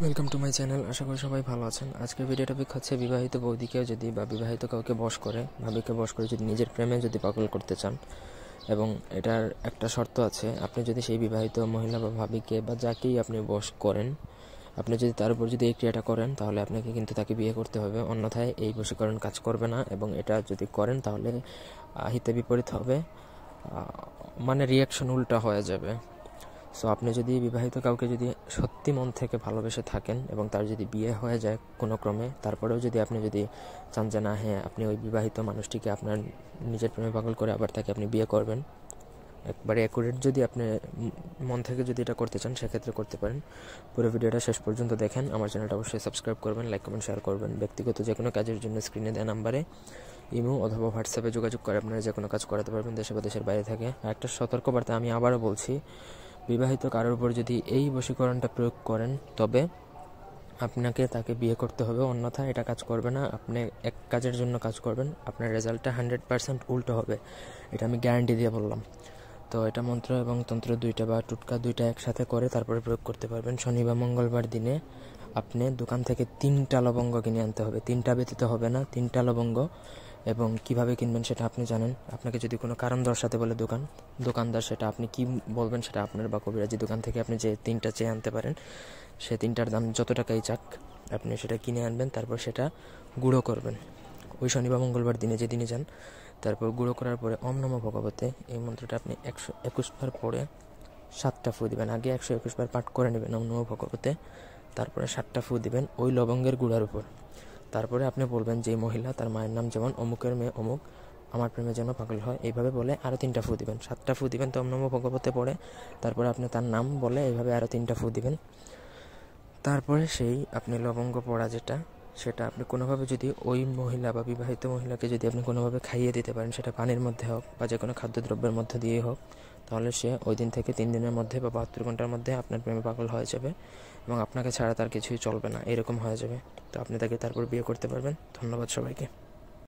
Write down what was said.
Welcome to my channel. আশা করি সবাই ভালো আছেন। আজকের ভিডিও টপিক হচ্ছে বিবাহিত বৌদিকেও যদি বা বিবাহিত কাউকে বশ করে, ভাবিকে বশ করে যদি নিজের প্রেমে যদি পাগল করতে চান, এবং এটার একটা শর্ত আছে, আপনি যদি সেই বিবাহিত মহিলা বা ভাবিকে বা যাকেই আপনি বশ করেন, আপনি যদি তার উপর যদি এই ক্রিয়াটা করেন, তাহলে আপনাকে কিন্তু তাকে বিয়ে করতে হবে, অন্যথায় এই বশীকরণ কাজ করবে না। এবং এটা যদি করেন তাহলে হিতে বিপরীত হবে, মানে রিয়াকশন উল্টা হয়ে যাবে। সো আপনি যদি বিবাহিত কাউকে যদি সত্যি মন থেকে ভালোবেসে থাকেন এবং তার যদি বিয়ে হয়ে যায় কোনো ক্রমে, তারপরেও যদি আপনি যদি চান যে না, হ্যাঁ, আপনি ওই বিবাহিত মানুষটিকে আপনার নিজের প্রেমে পাগল করে আবার তাকে আপনি বিয়ে করবেন, একবারে অ্যাকুরেট যদি আপনি মন থেকে যদি এটা করতে চান, সেক্ষেত্রে করতে পারেন। পুরো ভিডিওটা শেষ পর্যন্ত দেখেন। আমার চ্যানেলটা অবশ্যই সাবস্ক্রাইব করবেন, লাইক কমেন্ট শেয়ার করবেন। ব্যক্তিগত যে কোনো কাজের জন্য স্ক্রিনে দেওয়া নাম্বারে ইমো অথবা হোয়াটসঅ্যাপে যোগাযোগ করে আপনারা যে কোনো কাজ করাতে পারবেন, দেশে বা দেশের বাইরে থেকে। একটা সতর্কবার্তা আমি আবারও বলছি, বিবাহিত কারোর উপর যদি এই বশীকরণটা প্রয়োগ করেন তবে আপনাকে তাকে বিয়ে করতে হবে, অন্যথায় এটা কাজ করবে না। আপনি এক কাজের জন্য কাজ করবেন, আপনার রেজাল্টটা 100% উল্টো হবে, এটা আমি গ্যারান্টি দিয়ে বললাম। তো এটা মন্ত্র এবং তন্ত্র দুইটা বা টুটকা দুইটা একসাথে করে তারপরে প্রয়োগ করতে পারবেন। শনি বা মঙ্গলবার দিনে আপনি দোকান থেকে 3টা লবঙ্গ কিনে আনতে হবে, 3টা ব্যতীত হবে না, 3টা লবঙ্গ। এবং কিভাবে কিনবেন সেটা আপনি জানেন। আপনাকে যদি কোনো কারণ দর্শাতে বলে দোকানদার, সেটা আপনি কি বলবেন সেটা আপনার, বা কবিরাজি দোকান থেকে আপনি যে 3টা চেয়ে আনতে পারেন, সে 3টার দাম যত টাকাই চাক আপনি সেটা কিনে আনবেন। তারপর সেটা গুঁড়ো করবেন ওই শনি বা মঙ্গলবার দিনে, যেদিনে যান। তারপর গুঁড়ো করার পরে ওম নমঃ ভগবতে এই মন্ত্রটা আপনি 121 বার পরে 7টা ফু দিবেন। আগে 121 বার পাঠ করে নেবেন ওম নমঃ ভগবতে, তারপরে 7টা ফু দিবেন ওই লবঙ্গের গুঁড়ার উপর। তারপরে আপনি বলবেন যে মহিলা, তার মায়ের নাম যেমন অমুকের মেয়ে অমুক, আমার প্রেমে যেন পাগল হয়, এইভাবে বলে আরও 3টা ফু দিবেন। 7টা ফু দিবেন তো ওম নমঃ ভগবতে পড়ে, তারপরে আপনি তার নাম বলে এইভাবে আরও 3টা ফু দিবেন। তারপরে সেই আপনি লবঙ্গ পড়া যেটা, সেটা আপনি কোনোভাবে যদি ওই মহিলা বা বিবাহিত মহিলাকে যদি আপনি কোনোভাবে খাইয়ে দিতে পারেন, সেটা পানির মধ্যে হোক বা যে কোনো খাদ্যদ্রব্যের মধ্যে দিয়েই হোক, তাহলে সে ওই দিন থেকে 3 দিনের মধ্যে বা 72 ঘন্টার মধ্যে আপনার প্রেমে পাগল হয়ে যাবে এবং আপনাকে ছাড়া তার কিছুই চলবে না, এরকম হয়ে যাবে। তো আপনি তাকে তারপর বিয়ে করতে পারবেন। ধন্যবাদ সবাইকে।